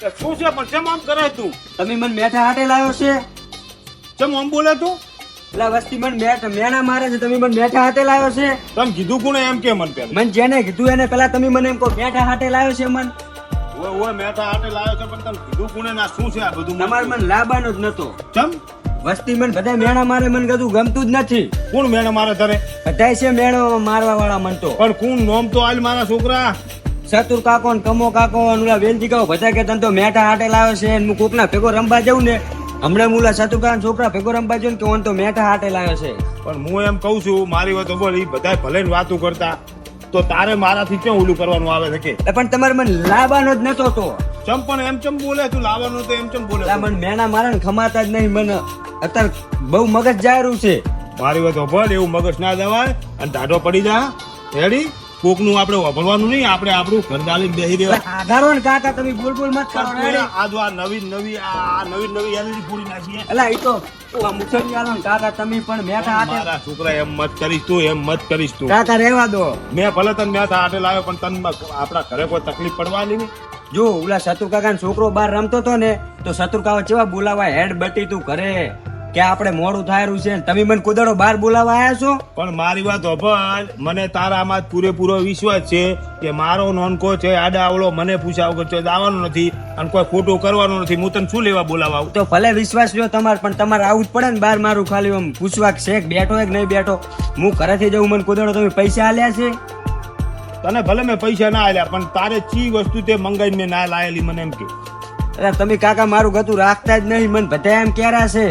શું છે પણ કેમ આમ કરે તું? તમે મને મેઠા હાટે લાવ્યો છે? કેમ આમ બોલે તું? એટલે વસ્તી મને મેણા મારે છે, તમે મને મેઠા હાટે લાવ્યો છે? તમે કીધું કોને એમ કે મને પેલા? મને જેને કીધું એને પેલા તમે મને એમ કહો મેઠા હાટે લાવ્યો છે મન? ઓય મેઠા હાટે લાવ્યો છે પણ તમે કીધું કોને ના શું છે આ બધું? તમારે મને લાવવાનો જ નતો. ચમ વસ્તી મને બધા મેણા મારે, મને કીધું ગમતું જ નથી. કોણ મેણે મારે તારે? બધાય છે મેણો મારવા વાળા મન તો. પણ કોણ નોમ તો આલ મારા છોકરા? ચતુર કાકો ને કમો કાકો ને ઓલા વેલજી કાકો બધા કે તને તો મેઠા હાટે લાવ્યો છે. હું કોકના ભેગો રમવા જાઉં ને હમણાં મુલા ચતુર કાકા છોકરા ભેગો રમવા જાઉં ને કે ઓન તો મેઠા હાટે લાવ્યો છે. પણ હું એમ કઉ છું મારી વાત બોલ, ઈ બધા ભલે ને વાતું કરતા તો તારે મારાથી કેમ ઓલું કરવાનું આવે છે કે? એટલે પણ તમારે મને લાવવાનો જ નતો તો. ચમ પણ એમ ચમ બોલે તું? લાવવાનું તો એમ ચમ બોલે? એટલે મને મેણા મારે ને ખમાતા જ નહીં. મને અત્યારે બહુ મગજ જાયરું છે. મારી વાત બોલ, એવું મગજ ના દેવાય અને ટાઢો પડી જા. રેડી? કોકનું આપણે વાપરવાનું નહીં, આપણે આપણું ઘર ડાલીને બેસી દેવા. આધારો ને કાકા તમે બોલ બોલ મત કરો. આ જો આ નવી એલઈડી પૂરી નાખીએ. એટલે એ તો મુસળી આલો ને કાકા તમે પણ મેઠા હાટે. મારા છોકરા એમ મત કરીશ તું, એમ મત કરીશ તું. કાકા રહેવા દો. મેં ભલે તને મેઠા હાટે લાવ્યો પણ તને આપણા ઘરે કોઈ તકલીફ પડવાની નહીં. જો ઓલા શત્રુ કાકા છોકરો બહાર રમતો હતો ને તો શત્રુ કાકા કેવા બોલાવા હેડ બટી તું ઘરે કે આપણે મોડું થાયરું છે ને તમે મને કુદડો બહાર બોલાવા આયા છો. પણ મારી વાત હોભળ, મને તારામાં પૂરેપૂરો વિશ્વાસ છે કે મારો નોનકો છે આડા આવડો મને પૂછ્યા વગર તો આવવાનો નથી અને કોઈ ખોટું કરવાનું નથી. હું તને શું લેવા બોલાવા? તો ભલે વિશ્વાસ રહ્યો તમારે, પણ તમારે આવું જ પડે ને બહાર. મારું ખાલી આમ પૂછવા છે કે બેઠો કે નહીં બેઠો. હું ઘરેથી જઉં મને કુદડો તમે પૈસા આલ્યા છે? તને ભલે મેં પૈસા ના આલ્યા પણ તારે ચી વસ્તુ તે મંગાઈને મેં ના લાયેલી મને એમ કે? અરે તમે કાકા મારું ગતું રાખતા જ નહીં. મને બધા એમ ક્યારે છે?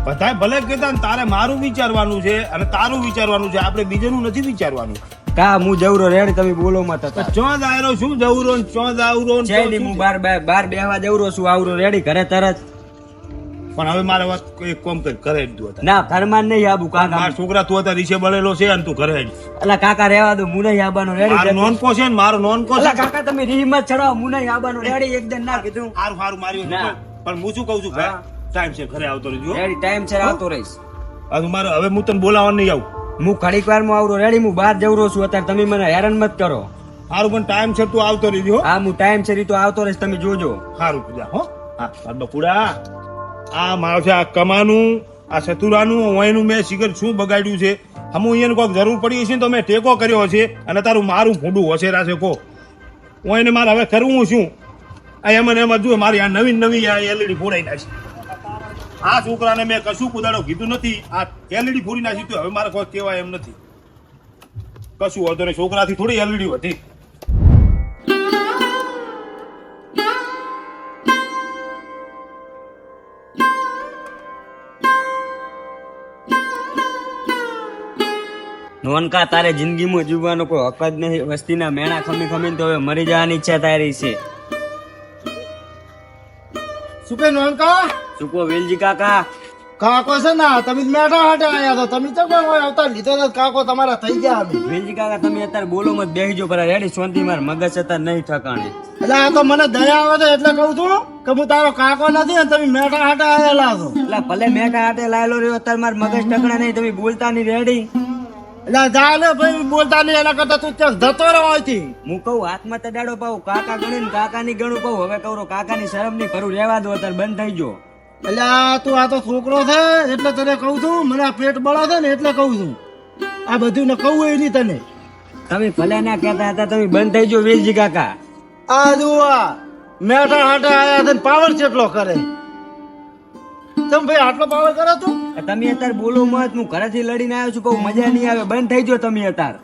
બધાય ભલે કહેતા ને તારે મારું વિચારવાનું છે અને તારું વિચારવાનું છે, આપણે બીજાનું નથી વિચારવાનું. કા હું જવરો રેડી તમે બોલો મત હતા. ચો દાયરો શું જવરો ને ચો દાવરો ને છે નહીં, હું બાર બેહવા જવરો છું. આવરો રેડી ઘરે તરત. પણ હવે મારે વાત એક કામ કરી ઘરે જ દો. ના ઘરમાં નહીં આબુ કાકા. મારા છોકરા તું અત્યારે રીસે બળેલો છે અને તું ઘરે જ. એટલે કાકા રહેવા દો, હું નહીં આબાનો મારો રેડી. નોનકો છે ને, મારો નોનકો છે. કાકા તમે રીહમત ચડાવો, હું નહીં આબાનો રેડી. એકદમ ના કીધું. સારું સારું મારી ના. પણ હું શું કઉ છું ભાઈ, ટાઈમ છે ઘરે આવતો રહેજો. રેડી ટાઈમ છે આવતો રહીશ. મારે હવે હું તને બોલાવવા નહીં આવું. હું ઘડીક વાર માં આવરો રેડી. હું બહાર જવરો છું અત્યારે, તમે મને હેરાન મત કરો. સારું પણ ટાઈમ છે તું આવતો રહેજો. હા હું ટાઈમ છે તો આવતો રહીશ, તમે જોજો. સારું પૂજા હો. હા બકુડા, આ મારો છે આ કમાનું, આ સતુરાનું ઓયનું મેં સિગર શું બગાડ્યું છે. હમું અહીંયા કોઈક જરૂર પડી છે ને તો મેં ટેકો કર્યો છે અને તારું મારું ભૂંડું હોશેરા છે કો. ઓયને મારે હવે કરવું શું? આ એમ જુએ મારી આ નવી આ એલઈડી ફોડાઈ નાખી. આ છોકરાને મેં કશું કુદાડો કીધું નથી. આ એલઈડી ફોડી નાખી તો હવે મારે કોઈ કહેવાય એમ નથી. કશું હોતો નહીં, છોકરાથી થોડી એલઈડી હતી. નોનકા તારે જિંદગીમાં જીવવાનો કોઈ હક જ નહીં. વસ્તીના મેણા ખમી ખમીને તો હવે મરી જવાની ઈચ્છા તારી છે. શું કે નોનકા? શું કહો વેલજી કાકા? કાકો છે ને તમે મેઠા હાટે આયા તો તમે તો કોઈ આવતા લીધો તો કાકો તમારા થઈ ગયા અમે. વેલજી કાકા તમે અત્યારે બોલો મત, બેહીજો પર રેડી. શાંતિ માર મગજ અત્યારે નહીં ઠકાણે. એટલે આ તો મને દયા આવે તો એટલે કઉ છું કે હું તારો કાકો નથી અને તમે મેઠા હાટે આયેલા છો. એટલે ભલે મેઠા હાટે લાયેલો રહ્યો, અત્યારે માર મગજ ઠકણા નહીં. તમે બોલતા નહીં રેડી. એટલે જા લે ભાઈ, બોલતા નહીં એના કરતા તું ત્યાં જતો રહો અહીંથી. હું કહું હાથમાં તડાડો પાઉં, કાકા ગણીને કાકાની ગણું પાઉં. હવે કહું કાકાની શરમ નહીં કરું, રહેવા દો અત્યારે, બંધ થઈ ગયો. એટલે તું આ તો છોકરો છે એટલે તને કઉ છું. મને આ પેટ બળે છે ને એટલે કઉ છું. આ બધું ને કહું એ નહીં તને. તમે ભલે ના કહેતા હતા, તમે બંધ થઈ ગયો વેલજી કાકા. આ જુઓ મેઠા હાટે આયા છે પાવર કેટલો કરે. તમે ભાઈ આટલો પાવર કરો તું? તમે અત્યારે બોલો મત, હું ઘરેથી લડીને આવ્યો છું. કહું મજા નહીં આવે, બંધ થઈ ગયો તમે અત્યારે.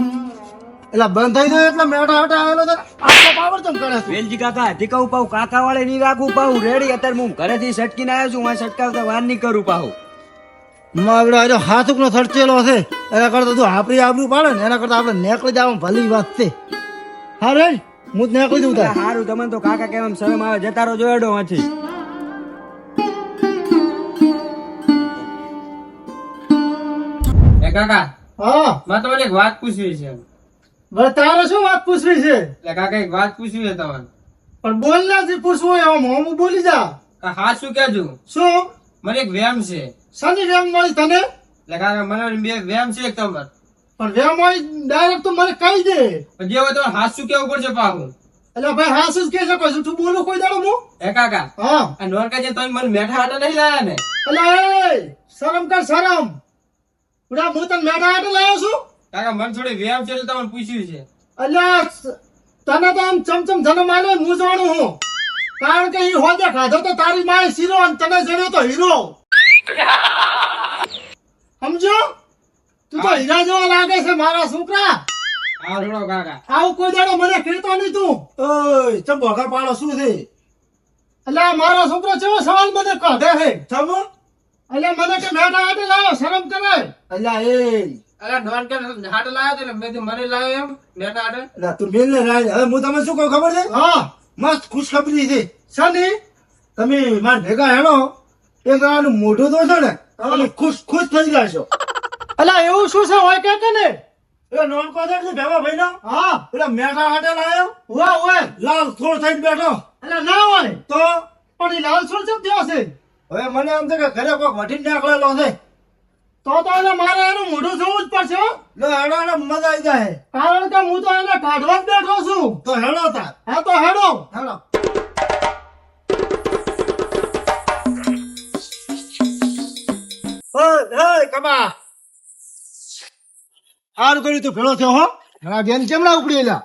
એટલે બંધ થઈ ગયો એટલે મેઠા હાટે આવેલો તો આટલો પાવર કેમ કરે છે? વેલજી કાકા ટીકાવું પાઉં, કાકા વાળે નહીં રાખવું પાઉં રેડી. અત્યારે હું ઘરેથી સટકીને આવ્યો છું, હું સટકાવતા વાર નહીં કરું પાઉં. મારો હાથુક નો થડચેલો છે એના કરતા તું આપણી આબરૂ પાડે ને એના કરતા આપણે નીકળી જવા ભલી વાત છે. હા રે હું જ નીકળી દઉં તાર. સારું, તમને તો કાકા કેમ શરમ આવે, જતા રહો જોડો નથી. કાકા હા મારે તમારે એક વાત પૂછવી છે. હવે તારે શું વાત પૂછવી છે? એટલે કાકા એક વાત પૂછવી છે તમારે. પણ બોલ નથી પૂછવું એમ હું બોલી જા. હા શું કેજો? શું? મને એક વ્યાયામ છે. શનિ વેમ મળી તને? એટલે કાકા મને બે વ્યાયામ છે એક તમારે. પણ વેમ હોય ડાયરેક્ટ તું મને કહી દે. પણ જે હોય તમારે હાથ શું કેવું પડશે પાછું. એટલે ભાઈ હા શું કે છે કોઈ જૂઠું બોલું કોઈ દાડો હું એ કાકા હા આ નોનકા જે તમે મને મેઠા હાટે નહીં લાયા ને એટલે એ શરમ કર શરમ ઉડા હું તને મેઠા હાટે લાવ્યો છું કાકા મને થોડી વ્યામ છે એટલે તમને પૂછ્યું છે અલ્યા તને તો આમ ચમચમ જન્મ આલ્યો ને હું જાણું હું કારણ કે ઈ હોદે ખાધો તો તારી માએ શીરો અને તને જણ્યો તો હીરો સમજો તું તો હીરા જેવો લાગે છે મારા છોકરા હા થોડો કાકા આવું કોઈ દાડો મને કહેતો નહીં તું ઓય ચમ ભગર પાડો શું છે અલ્યા મારો છોકરો કેવો સવાલ મને કાઢે છે ચમ અલ્યા મને કે મેઠા હાટે લાવ્યો શરમ કરે અલ્યા એ અરે નોનકા હાટે લાયા તો એટલે મેં કીધું મને લાયો એમ મેઠા હાટે અલ્યા તું બેન ને રાય હવે હું તમને શું કહું ખબર છે હા મસ્ત ખુશખબરી છે શની તમે માર ભેગા હેણો એક આનું મોઢું તો છે ને તમે ખુશ ખુશ થઈ જશો અલ્યા એવું શું છે હોય કે ને એ નોન કોદર છે ભેવા ભાઈ નો હા પેલા મેઠા હાટે લાયો વાહ વાહ લાલ થોડ થઈને બેઠો અલ્યા ના હોય તો પણ ઈ લાલ છોડ ચમ થયો છે હવે મને એમ છે કે ઘરે કોક વટીને નાખલેલો છે તો એને મારે એનું મોઢું જોવું જ પડશે હો હેડો મજા આવી જાય કારણ કે હું તો એને કાઢવા જ બેઠો છું તો હેડો તાર હા તો હેડો હેડો કમા સારું કર્યું તું ભેળો થયો હો હા બેન કેમ ના ઉપડી એલા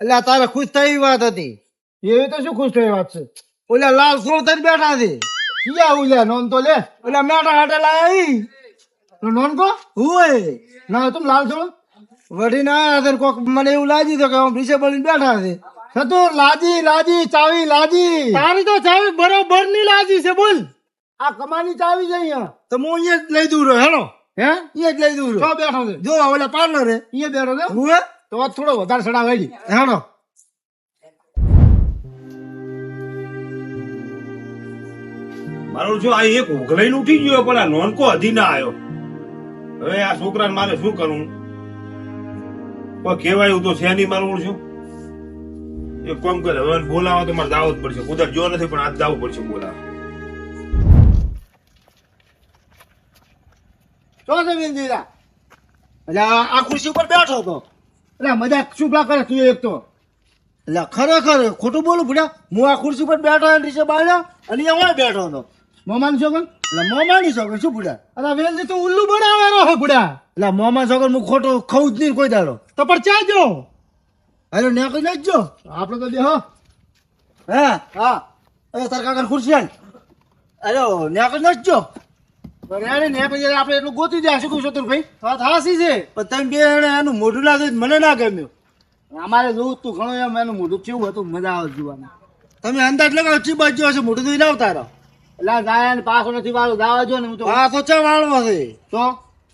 એટલે તારે ખુશ થઈ વાત હતી એવી તો શું ખુશ થઈ વાત છે ઓલા લાલ સોળ થઈને બેઠા છે ક્યાં ઉલ્યા નોન તો લે ઓલા મેઠા હાટે લાયા નોન કો હોય ના તું લાલ સોળ વઢી ના આવ્યા છે કોક મને એવું લાગ્યું છે કે નીચે બળીને બેઠા છે સતુર લાજી લાજી ચાવી લાજી તારી તો ચાવી બરોબર ની લાજી છે બોલ આ કમાની ચાવી છે અહીંયા તો હું અહીંયા જ લઈ દઉં રહ્યો હેલો હે અહીંયા જ લઈ દઉં રહ્યો બેઠો છે જો ઓલા પાર્લર રે અહીંયા બેઠો છે હું તો થોડો વધારે સડા વાળી હેલો મારું જો આ એક ઉઘલાઈને ઉઠી ગયો પણ આ નોનકો હજી ના આવ્યો હવે આ છોકરાને મારે શું કરવું કોઈ કહેવાયું તો છે નહીં મારું છું એક કામ કરે હવે બોલાવો તો મારે દાવો જ પડશે કુદર જો નથી પણ આજ દાવું પડશે બોલાવો શું છે વિંદીરા એટલે આ ખુરશી ઉપર બેઠો હતો એટલે મજાક શું કરે તું એક તો એટલે ખરેખર ખોટું બોલું ભૂડા હું આ ખુરશી ઉપર બેઠો નીચે બાળ્યો અને અહીંયા બેઠો હતો મોમાની છોકર એટલે મોમાની છોકર શું ભૂડા અરે વેલજી તું ઉલ્લુ બનાવેલો હે ભૂડા એટલે મોમાની છોકર હું ખોટું ખાઉં જ નહીં કોઈ દાડો તો પણ ચા જો અરે નેકો નાખજો આપણે તો દેહો હા હા અરે તાર કાકા ખુરશી આલ અરે નેકો નાખજો આપણે એટલું ગોતી જાય શું કહું ભાઈ વાત હાસી છે પણ તમે બે એનું મોઢું લાગે મને ના ગમ્યું અમારે જોવું તું ઘણું એમ એનું મોઢું કેવું હતું મજા આવે જોવાનું તમે અંદાજ લગાવો ચી બાજુ હશે મોઢું તો ના ઉતારો એટલે જાય ને પાછો નથી વાળો દાવા જો ને હું તો પાછો ચા વાળવો છે તો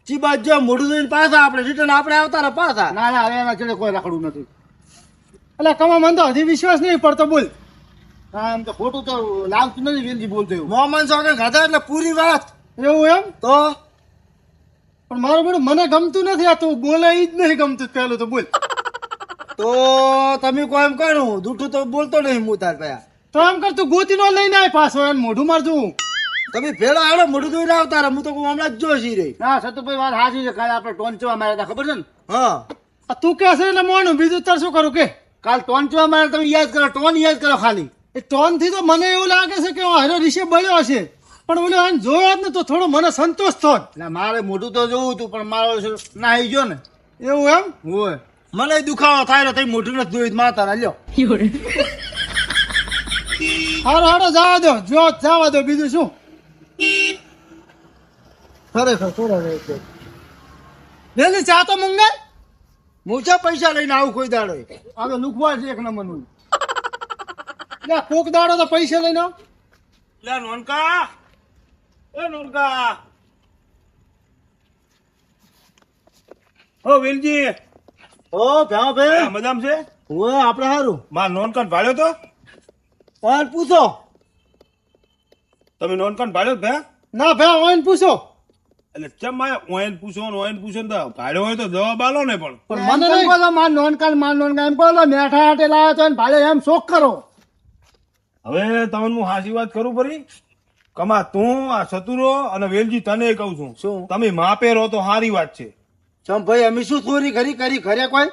ચી બાજુ મોઢું જોઈને પાછા આપણે રિટર્ન આપણે આવતા પાછા ના ના હવે એના ચડે કોઈ રખડું નથી એટલે કમા મને તો હજી વિશ્વાસ નહીં પડતો બોલ હા એમ તો ખોટું તો લાગતું નથી વેલજી બોલતો મોહમ્મદ સોગન ખાધા એટલે પૂરી વાત એવું એમ તો પણ મારું બેડું મને ગમતું નથી આ તું બોલે ઈ જ નહીં ગમતું પેલું તો બોલ તો તમે કોઈ એમ કરું જૂઠું તો બોલતો નહીં હું તાર પયા તો એમ કર તું ગોતી નો લઈને આય પાછો એને મોઢું મારજું તમે ભેળા હાડો મોઢું ધોઈને આવતા હું તો હમણાં જ જોશી રહી ના સતુભાઈ વાત હાજી છે કાલે આપણે ટોંચવા માર્યા ખબર છે ને હા તું કે છે એટલે મોનું બીજું તાર શું કરું કે કાલ ટોંચવા માર્યા તમે યાદ કરો ટોન યાદ કરો ખાલી એ ટોન થી તો મને એવું લાગે છે કે હરો રિષે બળ્યો હશે પણ ઓલો આને જોયો જ ને તો થોડો મને સંતોષ થોત એટલે મારે મોઢું તો જોવું હતું પણ મારો નાહી ગયો ને એવું એમ હોય મને દુખાવો થાય તો મોઢું નથી જોયું માતા લ્યો હારો હારો જવા દો જો જવા દો બીજું શું ખરેખર થોડા વેલી ચા તો મંગાય મોચા પૈસા લઈને આવું કોઈ દાડો આ તો લુખવા છે એક નંબરનું કોક દાડો તો પૈસા લઈને આવ લે નોનકા એ નોનકા ઓ વેલજી ઓ ભ્યા ભાઈ મજામ છે ઓય આપણે હારું માર નોનકાન ભાડ્યો તો ઓન પૂછો તમે નોનકાન ભાડ્યો ભે ના ભ્યા ઓન પૂછો એટલે ચમ મારે ઓયન પૂછો ને તો ભાડ્યો હોય તો જવાબ આલો ને પણ મને નહીં કહો માર નોનકાન એમ કહો મેઠા હાટે લાવ્યો તો ભાડે એમ શોખ કરો હવે તમને હું હાસી વાત કરું પરી કમા તું આ સતુરો અને વેલજી તને કહું છું શું તમે માપે રહો તો સારી વાત છે ચમ ભાઈ અમે શું ચોરી કરી ઘરે કોઈ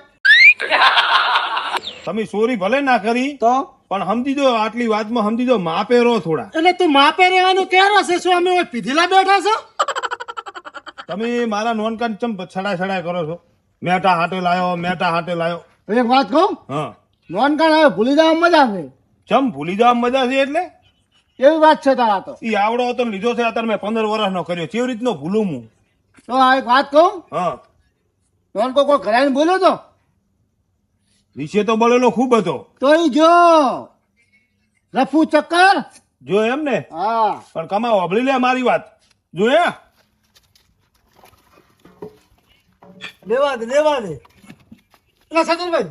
તમે ચોરી ભલે ના કરી તો પણ સમજી દો, આટલી વાતમાં સમજી દો, માપે રહો થોડા. એટલે તું માપે રહેવાનું ક્યારે છે? શું અમે ઓય પીધેલા બેઠા છો? તમે મારા નોનકાન ચમ છડા છડા કરો છો? મેટા હાટે લાયો, મેટા હાટે લાયો. એક વાત કહું, હા, નોન કાન હવે ભૂલી જવા મજા આવે. ચમ ભૂલી જવા મજા છે એટલે? એવી વાત છે તારા તો. ઈ આવડો હતો ને લીધો છે અત્યારે મેં 15 વર્ષનો કર્યો. કેવી રીતનો ભૂલું હું? તો આ એક વાત કહું, હા, નોન કોઈ ઘરે આવીને બોલ્યો તો વિશે તો બોલેલો ખૂબ હતો. તો ઈ જો રફુ ચક્કર. જો એમ ને, હા પણ કમા વાપરી લે મારી વાત. જોયા? લેવા દે લેવા દે. એટલે સગનભાઈ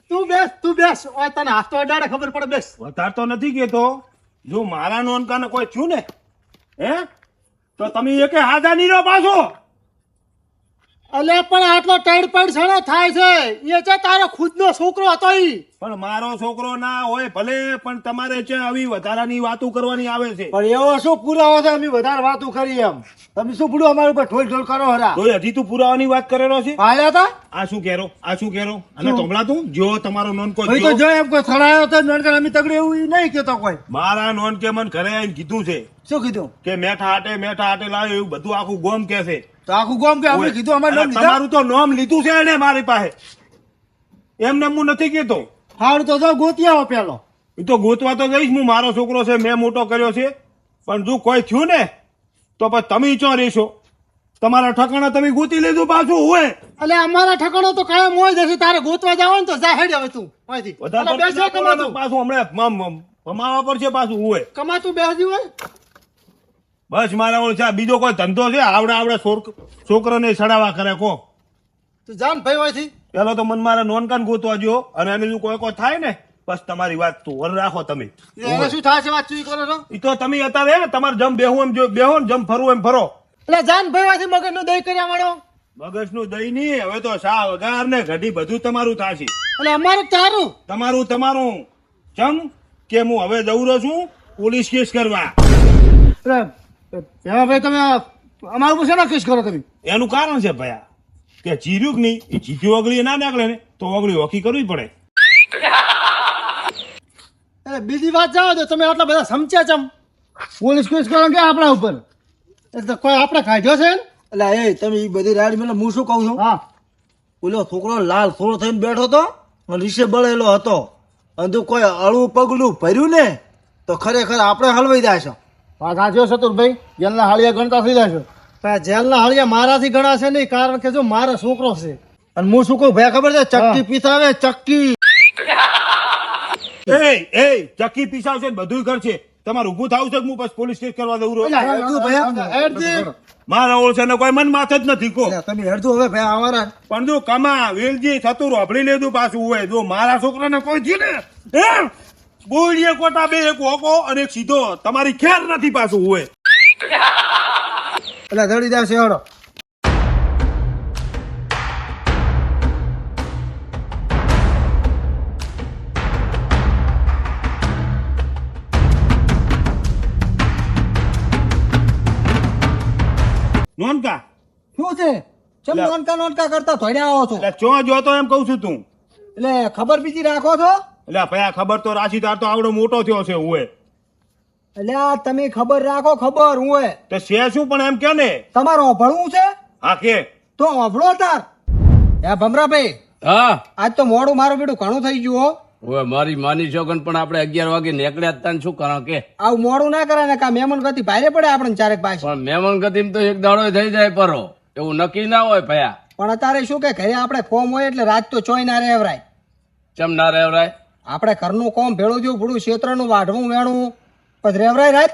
તું બેસ ઓય તને હાથ તો અડાડે ખબર પડે. બેસ. વધારે તો નથી કેતો. જો મારા નોનકાને કોઈ થયું ને, હે, તો તમે એકે હાથા નહીં રહો પાછો. અલે પણ આટલો ટાઈડ પાડ સણો થાય છે એ છે તારો ખુદનો છોકરો હતો ઈ. પણ મારો છોકરો ના હોય ભલે, પણ તમારે છે આવી વધારાની વાતો કરવાની આવે છે. પણ એવો શું પુરાવો છે અમે વધારે વાતો કરી એમ? તમે શું પૂરું અમારી ઉપર ઢોલ ઢોલ કરો હરા? તો હજી તું પુરાવાની વાત કરેલો છે. આયા તા આ શું કેરો, આ શું કેરો? અને તોમલા તું જો તમારો નોનકો ભાઈ તો જો. જો એમ કોઈ થડાયો તો નણકર અમે તગડે એવું ઈ નહીં કેતો કોઈ. મારા નોન કે મને ઘરે આવીને કીધું છે શું કીધું? કે મેઠા હાટે લાવ્યો, એવું બધું આખું ગોમ કે છે. તો આખું ગામ કે અમે કીધું અમારે નામ લીધા. તમારું તો નામ લીધું છે એને મારી પાસે. એમને હું નથી કેતો. હારું તો જો ગોતી આવો પેલો. એ તો ગોતવા તો જઈશ હું. મારો છોકરો છે, મેં મોટો કર્યો છે. પણ જો કોઈ થયું ને તો પછી તમે ચો રહેશો. તમારા ઠકાણા તમે ગોતી લીધું પાછું હોય. એટલે અમારા ઠકાણો તો કાયમ હોય જશે. તારે ગોતવા જાવ ને તો જા હેડ હવે તું અહીંથી. વધારે એટલે બેસો કમાતું. પાછું હમણાં કમાવા પર છે પાછું હોય. કમાતું બેસી હોય. બસ મારા ઓળ છે. આ બીજો કોઈ ધંધો છે આવડે છોકરાને સડાવા કરે કો? તું જાન ભાઈ હોયથી. પેલો તો મને મારા નોનકાન ગોતવા જો, અને એને જો કોઈ થાય ને બસ તમારી વાત તો વર રાખો તમે. એને શું થાય છે વાત ચૂઈ કરો છો? એ તો તમે અત્યારે તમારે જમ બેહું એમ જો બેહો ને જમ ફરવું એમ ફરો. એટલે જાન ભાઈ હોયથી મગજનું દહીં કર્યા મળો. મગજનું દહીં નહીં, હવે તો શા વગાર ને ઘડી બધું તમારું થશે. એટલે અમારું તારું. તમારું ચમ કે હું હવે દৌડો છું પોલીસ કેસ કરવા. એટલે એમાં ભાઈ તમે અમારું પર શેનો કેસ કરો તમે? એનું કારણ છે ભયા કે જીર્યું કે નહીં, એ જીત્યું ઓગળી ના નીકળે ને તો ઓગળી હોકી કરવી પડે. એટલે બીજી વાત જાઓ તો તમે આટલા બધા સમજ્યા ચમ? પોલીસ કેસ કરો કે આપણા ઉપર? એટલે કોઈ આપણે કાઢ્યો છે? એટલે એ તમે એ બધી રાડ મેં હું શું કહું છું? હા ઓલો છોકરો લાલ થોડો થઈને બેઠો હતો અને રીસે બળેલો હતો, અને તું કોઈ અળું પગલું ભર્યું ને તો ખરેખર આપણે હલવાઈ જાય છે. વાત સાચો ચતુરભાઈ. જેલના હાળિયા ગણતા થઈ જશો. પણ જેલના હાળિયા મારાથી ગણાશે નહીં, કારણ કે જો મારો છોકરો છે. અને હું શું કહું ભાઈ ખબર છે? ચક્કી પીસાવે ચક્કી. એ ચક્કી પીસાવશે ને બધું કરશે. તમારે ઊભું થવું છે કે હું પછી પોલીસ કેસ કરવા દઉં? એટલે હેડતું ભાઈ મારા ઓળશે ને કોઈ મન માથે જ નથી કો. એટલે તમે હેડતું હવે ભાઈ અમારા પણ જો કમા વેલજી થતું રોભડી લીધું પાછું હોય. જો મારા છોકરાને કોઈ થયું ને એમ બોલીએ કોટા બે, એક હોકો અને એક સીધો. તમારી ખેર નથી પાછું હોય. એટલે ધડી જશે હેડો. નોનકા શું છે? ચમ એટલે- નોનકા કરતા ધોડ્યા આવો છો? એટલે ચો જોતો એમ કઉ છું તું. એટલે ખબર બીજી રાખો છો? એટલે ભયા ખબર તો રાશી તાર તો આવડો મોટો થયો છે હોય. એટલે આ તમે ખબર રાખો. ખબર હું તો છે શું પણ એમ કે ને? તમારો ભણવું છે હા કે તો અભળો તાર. હે ભમરાભાઈ, હા આજ તો મોડું મારું બેટું ઘણું થઈ ગયું હો. હવે મારી માની છોકન પણ આપણે 11 વાગે નીકળ્યા હતા ને શું કરો કે? આવું મોડું ના કરે ને કા મહેમાન ગતિ ભારે પડે આપણે ચારેક પાસે. પણ મહેમાન ગતિમ તો એક દાડો થઈ જાય પરો, એવું નક્કી ના હોય ભયા. પણ અત્યારે શું કે ઘરે આપણે ફોર્મ હોય એટલે રાત તો ચોઈ ના રહેવરાય. ચમ ના રેવરાય? આપણે ઘરનું કોમ ભેળું જેવું ભૂડું ક્ષેત્રનું વાઢવું વેણવું પછી રેવરાય રાત.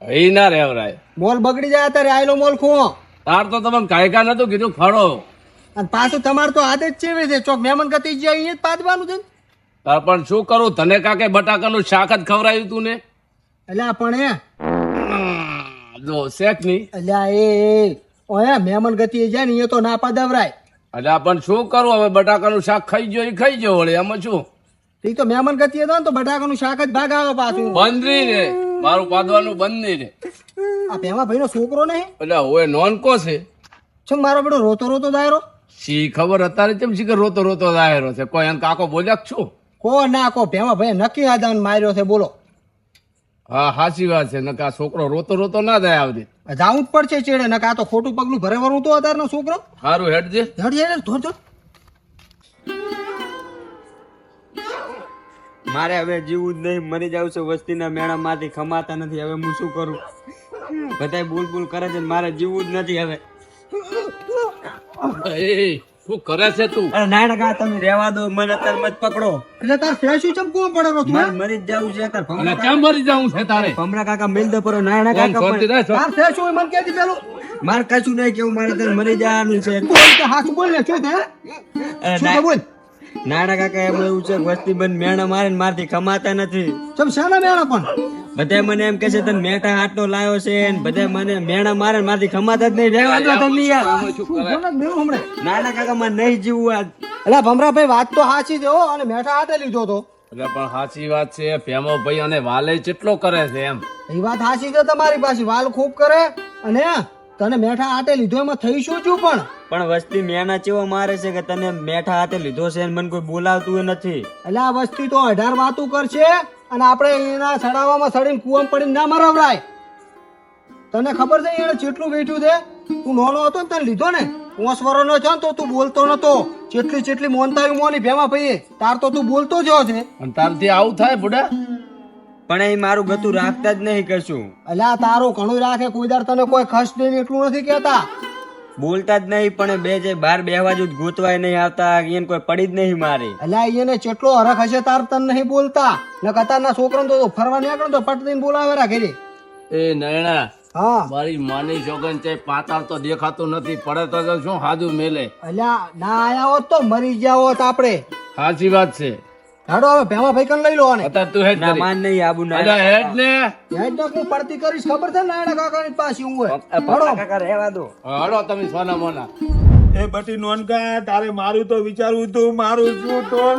એ ના રેવરાય. મોલ બગડી જાય અત્યારે આયલો મોલ ખુઓ. તાર તો તમને કાયકા નતું કીધું ફળો. અને પાછું તમારે તો આદત ચેવી છે ચોક મહેમાન ગતિ જાય અહીંયા જ પાદવાનું છે ને. તાર પણ શું કરું, તને કાકે બટાકાનું શાક જ ખવડાવ્યું તું ને. એટલે પણ જો શેક ની એટલે ઓય મહેમાન ગતિ જાય ને એ તો ના પાદવરાય. એટલે પણ શું કરું હવે, બટાકાનું શાક ખાઈ ગયો એ ખાઈ ગયો વળે, એમાં શું? એ તો મહેમાન ગતિ હતો ને તો બટાકાનું શાક જ ભાગ આવે પાછું. બંધ નહીં રે, મારું પાદવાનું બંધ નહીં રે. આ ભેમા ભાઈ નો છોકરો નહીં એટલે હવે નોનકો છે. શું મારો બેટો રોતો રોતો દાયરો? શી ખબર અત્યારે કેમ શી કે રોતો રોતો દાયરો છે? કોઈ એમ કાકો બોલ્યા જ છું? કો ના કો ભેમા ભાઈ નક્કી આદાન માર્યો છે બોલો. હા સાચી વાત છે નકા છોકરો રોતો રોતો ના જાય આવતી જાવું જ પડશે ચેડે નકા આ તો ખોટું પગલું ભરે વરું તો અત્યારનો છોકરો. સારું હેડજે મારે હવે જીવવું જ નહીં, મરી જાવ છે. વસ્તીના મેળા માંથી ખમાતા નથી. હવે હું શું કરું? બધાય બોલ બોલ કરે છે ને મારે જીવવું જ નથી હવે. એ શું કરે છે તું અરે નાયણા કા તમે રહેવા દો, મને અત્યારે મત પકડો. એટલે તાર ફેસું ચમકવું પડે તું. મારે મરી જ જવું છે અત્યારે. અને ક્યાં મરી જાવું છે તારે ભમરા કાકા મેલ દે પરો. નાયણા કોણ કાકા શાંતિ પણ રહે છો? તાર ફેસું મને કહેતી પેલું મારે કશું નહીં કેવું, મારે અત્યારે મરી જવાનું છે. બોલ કે હાથ બોલ ને શું છે શું છે બોલ. નાયણા કાકા એમ એવું છે વસ્તી બંધ મેણા મારે ને મારથી ખમાતા નથી. ચમ શાના મેળા પણ બધા મને એમ કે છે તને મેઠા હાટનો લાયો છે ને બધા મને મેણા મારે ને મારથી ખમાતા જ નહીં. રહેવા દો તમે યાર. બોલો જ મેળું હમણે. નાયણા કાકા મને નહીં જીવવું આજ. એટલે ભમરાભાઈ વાત તો સાચી છે હો, અને મેઠા હાથે લીધો તો. એટલે પણ સાચી વાત છે ભેમો ભાઈ અને વાલે કેટલો કરે છે એમ એ વાત સાચી છે તમારી પાસે. વાલ ખૂબ કરે અને તને મેઠા હાથે લીધો એમાં થઈ શું છું પણ. પણ વસ્તી મેણા ચેવો મારે છે કે તને મેઠા હાથે લીધો છે ને મને કોઈ બોલાવતું નથી. એટલે આ વસ્તી તો 18 વાતું કરશે અને આપણે એના સડાવામાં સડીને કુવામાં પડીને ના મરવરાય. તને ખબર છે એને કેટલું વેઠ્યું છે? તું નાનો હતો ને તને લીધો ને 5 વર્ષનો છે ને તો તું બોલતો નતો. જેટલી મોનતા મોની ભેમા ભાઈ તાર તો તું બોલતો જ છે. અને તારથી આવું થાય બુડા પણ એ મારું ગતું રાખતા જ નહીં કશું. એટલે આ તારું ઘણું રાખે કોઈ દાર તને કોઈ ખર્ચ નહીં એટલું નથી કેતા. બોલતા જ નહીં પણ બે જે બાર બેહવા જ ગોતવાય નહીં આવતા. એને કોઈ પડી જ નહીં મારી. એટલે એને કેટલો હરખ હશે તાર તને નહીં બોલતા. ને કતારના છોકરાને તો ફરવા નીકળે તો પટ દઈને બોલાવે રાખે. એ નયણા હા મારી માની છોકરી છે પાતાળ તો દેખાતું નથી પડે તો જો શું હાજુ મેલે અલ્યા ના આયા હોત તો મરી ગયા હોત આપણે. સાચી વાત છે હાડો હવે ભેમા ભાઈ કન લઈ લો આને. અત્યારે તું હેડ ના કરી. માન નહીં આબુ ના. અલા હેડ ને હેડ તક હું પડતી કરીશ ખબર છે ને એના કાકાની પાસે હું હોય. ભમરા કાકા રહેવા દો. હળો તમે સોના મોના એ બટી નોનકા તારે મારું તો વિચારવું તું મારું શું ટોલ.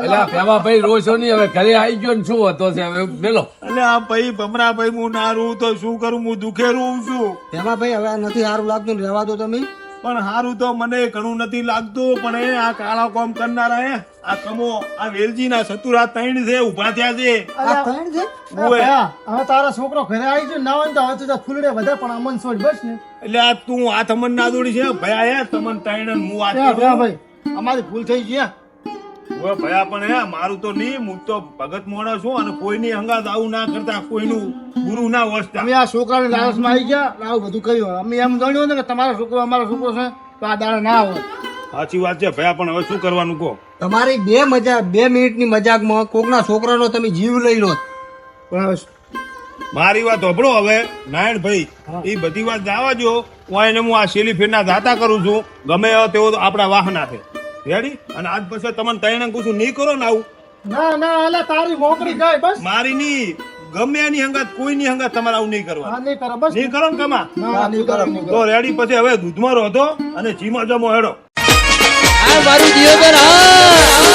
એટલે ભેમા ભાઈ રોશો નહીં હવે ઘરે આવી ગયો ને શું હતો છે હવે મેલો અને આ ભાઈ ભમરા ભાઈ હું ના રહું તો શું કરું? હું દુખેરું છું. ભેમા ભાઈ હવે નથી સારું લાગતું ને રહેવા દો તમે. પણ હારું તો મને ઘણું નથી લાગતું. પણ એ આ કાળા કોમ કરનારા હે આ કમો આ વેલજી ના સતુરા 3 છે ઉભા થયા છે. આ ત્રણ છે ઓવે. હવે તારા છોકરો ઘરે આવી ગયો ના હોય તો હવે તો ફૂલડે વધારે પણ અમન છોડ બસ ને. એટલે આ તું આ તમન ના દોડી છે ભયા હે તમન 3 હું વાત કરું. ભાઈ અમારી ભૂલ થઈ ગયા. ઓય ભયા પણ હે મારું તો નહીં. હું તો ભગત મોણો છું અને કોઈની હંગાત આવું ના કરતા કોઈનું ગુરુ ના વસતા. અમે આ છોકરાને લાલચમાં આવી ગયા આવું બધું કર્યું. અમે એમ જાણ્યું ને કે તમારો છોકરો અમારો છોકરો છે તો આ દાડા ના હોય. સાચી વાત છે ભયા પણ હવે શું કરવાનું કહો. તમારી 2 મિનિટની મજાકમાં કોકના છોકરાનો તમે જીવ લઈ લો. પણ હવે મારી વાત હોભળો હવે નારાયણ ભાઈ એ બધી વાત જવા દો. હું આ શેલી ફેરના દાતા કરું છું. ગમે તેવો તો આપણા વાહના છે રેડી. અને આજ પછી તમને તૈણ કુછું નહીં કરો ને આવું. ના ના એટલે તારી મોકરી જાય બસ. મારી નહીં ગમે એની હંગાત કોઈની હંગાત તમારે આવું નહીં કરવા. હા નહીં કરો બસ. નહીં કરો ને કમા ના નહીં કરો નહીં કરો. તો રેડી પછી હવે દૂધમાં રહો અને જીમાં જમો હેડો. આ મારું જીવન